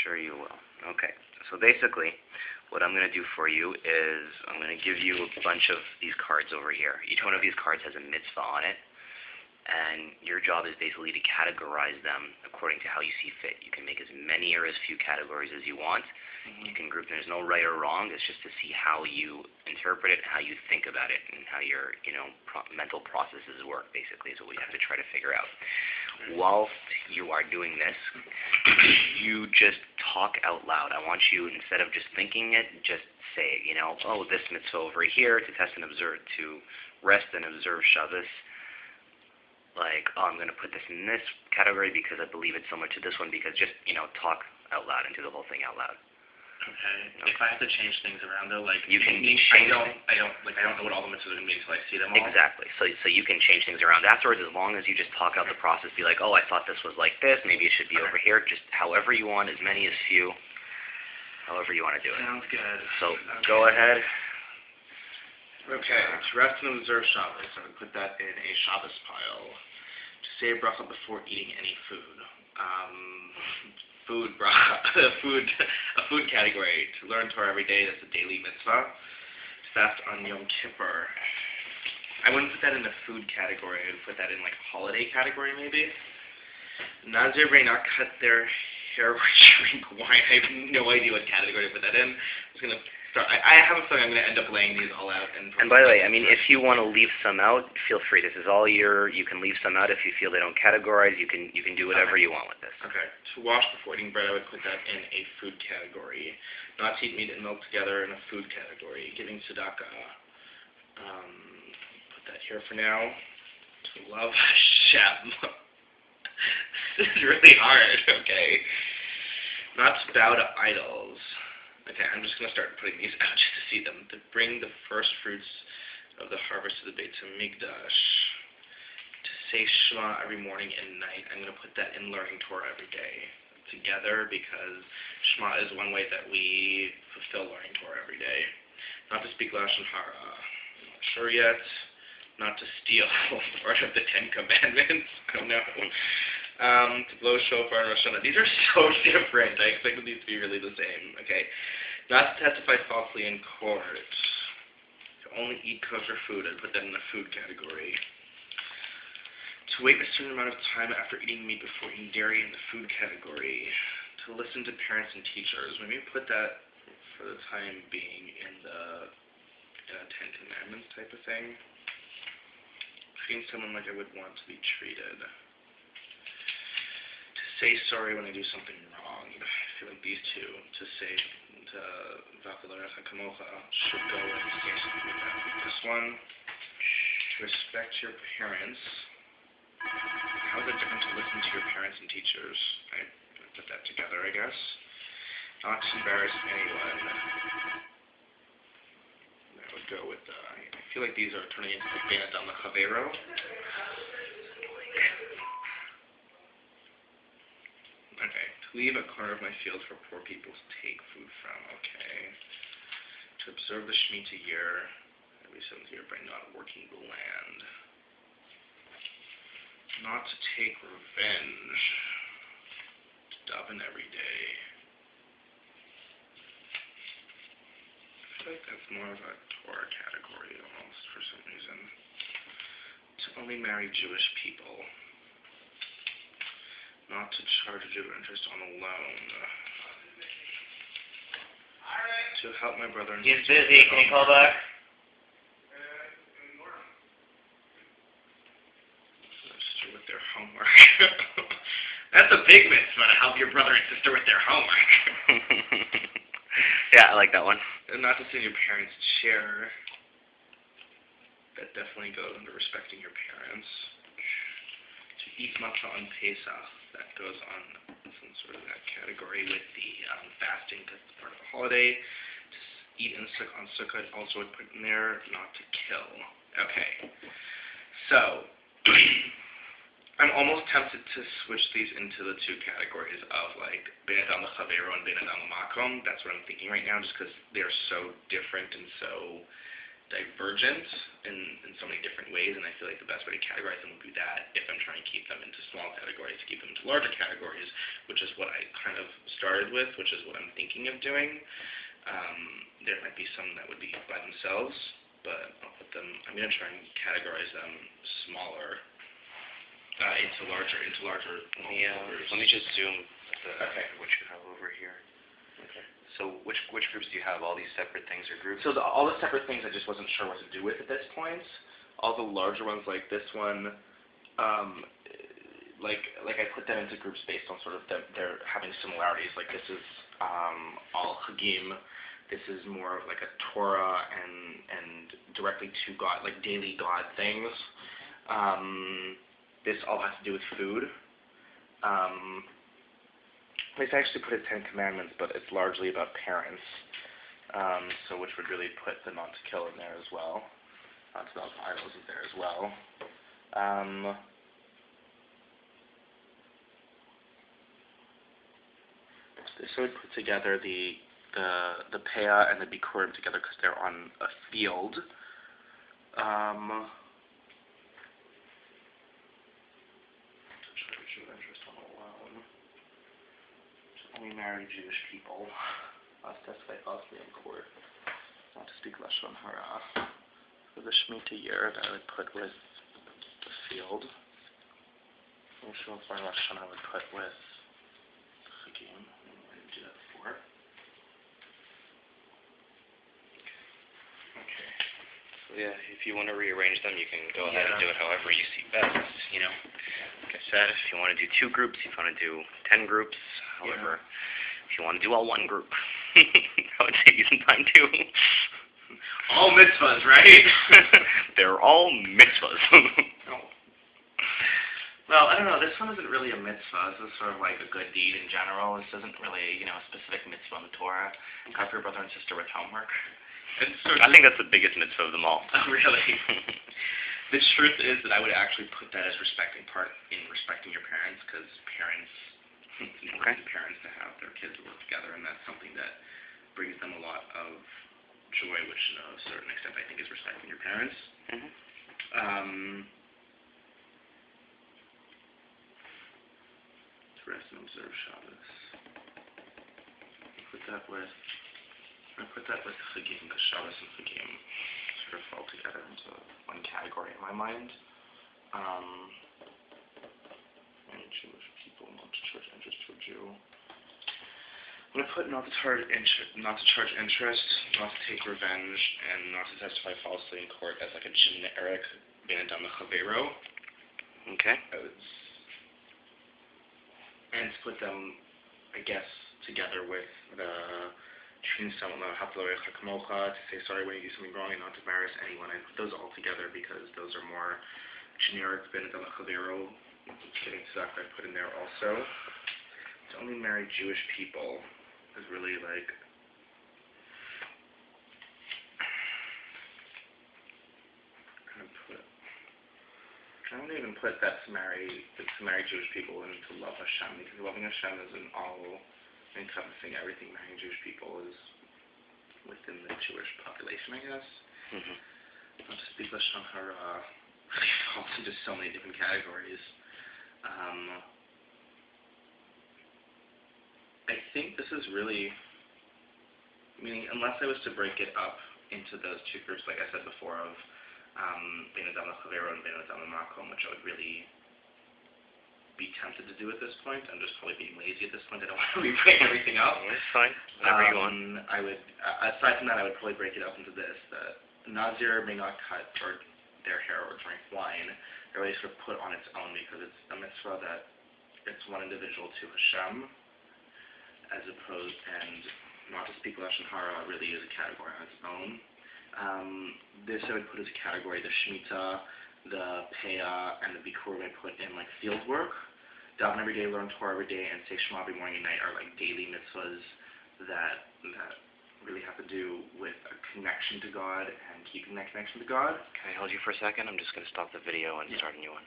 sure you will. Okay, so basically, what I'm going to do for you is I'm going to give you a bunch of these cards over here. Each one of these cards has a mitzvah on it, and your job is basically to categorize them according to how you see fit. You can make as many or as few categories as you want. You can group them. There's no right or wrong. It's just to see how you interpret it, how you think about it, and how your mental processes work, basically, is what we have to try to figure out. Whilst you are doing this, you just talk out loud. I want you, instead of just thinking it, just say, oh, this mitzvah over here, to test and observe, to rest and observe Shabbos. Like, oh, I'm going to put this in this category because I believe it's similar to this one, because just, talk out loud and do the whole thing out loud. Okay. If I have to change things around though, like you can I don't know what all the mitzvahs are going to be until I see them all. Exactly. So you can change things around afterwards, as long as you just talk out the process. Be like, oh, I thought this was like this. Maybe it should be over here. Just however you want, as many as few. However you want to do it. Sounds good. So go ahead. Okay. To rest and observe Shabbos, I would put that in a Shabbos pile. To say a bracha before eating any food. Food bracha, a food category. To learn Torah every day, that's a daily mitzvah. To fast on Yom Kippur. I wouldn't put that in the food category. I would put that in like a holiday category maybe. Nazir may not cut their hair or drink wine. I have no idea what category to put that in. I'm just going to start. I have a feeling I'm going to end up laying these all out. And by the way, if you want to leave some out, feel free. This is all you can leave some out if you feel they don't categorize. You can do whatever you want with this. Okay. To wash before eating bread, I would put that in a food category. Not to eat meat and milk together in a food category. Giving tzedakah. Put that here for now. To love Hashem. This is really hard. Okay. Not to bow to idols. Okay, I'm just going to start putting these out just to see them. To bring the first fruits of the harvest to the Beit HaMikdash. To say Shema every morning and night. I'm going to put that in learning Torah every day together, because Shema is one way that we fulfill learning Torah every day. Not to speak Lashon Hara. I'm not sure yet. Not to steal part of the Ten Commandments. I don't know. To blow shofar and Rosh Hashanah. These are so different. I expected these to be really the same. Okay. Not to testify falsely in court. To only eat kosher food. I'd put that in the food category. To wait a certain amount of time after eating meat before eating dairy in the food category. To listen to parents and teachers. Maybe put that for the time being in a Ten Commandments type of thing. Treating someone like I would want to be treated. Say sorry when I do something wrong. I feel like these two, to say V'achalarecha kamocha, should go and say something like that. This one, to respect your parents. How is it different to listen to your parents and teachers? I put that together, I guess. Not to embarrass anyone. I would go with, I feel like these are turning into like Beit Adam L'Chavero. Okay, to leave a corner of my field for poor people to take food from. Okay. To observe the Shemitah year, every 7th year by not working the land. Not to take revenge. To daven every day. I feel like that's more of a Torah category almost for some reason. To only marry Jewish people. Not to charge a Jew interest on a loan. To help my brother and He's busy. Can you call back? Sister with their homework. That's a big mitzvah, to help your brother and sister with their homework. Yeah, I like that one. And not to sit in your parents' chair. That definitely goes under respecting your parents. To eat matzah on Pesach. That goes on some sort of that category with the fasting, because it's part of the holiday. To eat on Sukkot, also would put in there. Not to kill. Okay. So, I'm almost tempted to switch these into the two categories of like Beit Adam L'Chavero and Beit Adam L'Makom. That's what I'm thinking right now, just because they're so different and so divergent in so many different ways, and I feel like the best way to categorize them would be that if I'm trying to keep them into small categories, to keep them into larger categories, which is what I kind of started with, which is what I'm thinking of doing. There might be some that would be by themselves, but I'm going to try and categorize them smaller into larger orders. Let me just zoom Okay. what you have over here. Okay. So which groups do you have? All these separate things or groups? So all the separate things I just wasn't sure what to do with at this point. All the larger ones like this one, like I put them into groups based on sort of they're having similarities. Like this is all Hagim. This is more of like a Torah and directly to God, like daily God things. This all has to do with food. They actually put it 10 Commandments, but it's largely about parents. So which would really put the not to kill in there as well. Not to develop idols is there as well. So we put together the Peah and the Bikurim together because they're on a field. Only marry Jewish people. Must testify falsely in court. Not to speak Lashon Hara. For the Shemitah year that I would put with the field. Shimon Foreign Lashon I would put with Chagim. I didn't do that before. Okay. So yeah, if you want to rearrange them, you can go ahead and do it however you see best. You know, like I said, if you want to do 2 groups, if you want to do 10 groups, however, if you want to do all 1 group, that would save you some time too. All mitzvahs, right? They're all mitzvahs. Oh. Well, I don't know. This one isn't really a mitzvah. This is sort of like a good deed in general. This isn't really, a specific mitzvah in the Torah. Help your brother and sister with homework. I think that's the biggest mitzvah of them all. Oh, really? The truth is that I would actually put that as respecting your parents, because parents, it's important to parents to have their kids work together, and that's something that brings them a lot of joy, which to a certain extent I think is respecting your parents. To rest and observe Shabbos. I put that with Chagim, because Shabbos and Chagim sort of fall together into one category in my mind. And Jewish people, not to charge interest to a Jew. I'm going to put not to charge interest, not to take revenge, and not to testify falsely in court as like a generic Ben Adam Chavero. Okay. And to put them, I guess, together with the to say sorry when you do something wrong and not to embarrass anyone. I put those all together because those are more generic Ben Adam Chavero. Getting to that, I put in there also. To only marry Jewish people is really like I don't even put that to marry Jewish people and to love Hashem, because loving Hashem is an all-encompassing everything. Marrying Jewish people is within the Jewish population, I guess. Not to speak Lashon Hara really falls into so many different categories. I think this is really, meaning unless I was to break it up into those 2 groups, like I said before, of Ben Adam Chavero and Ben Adam Makom, which I would really be tempted to do at this point. I'm just probably being lazy at this point. I don't want to rewrite everything up. It's fine. Whatever you want. I would, aside from that, I would probably break it up into this. The Nazir may not cut or their hair or drink wine. They're really sort of put on its own because it's a mitzvah that it's one individual to Hashem, as opposed, and not to speak Lashon Hara really is a category on its own. This I would put as a category, the Shemitah, the Peah, and the Bikurim I put in like field work. Daven every day, learn Torah every day, and say Shema every morning and night are like daily mitzvahs that really have to do with a connection to God and keeping that connection to God. Can I hold you for a second? I'm just going to stop the video and start a new one.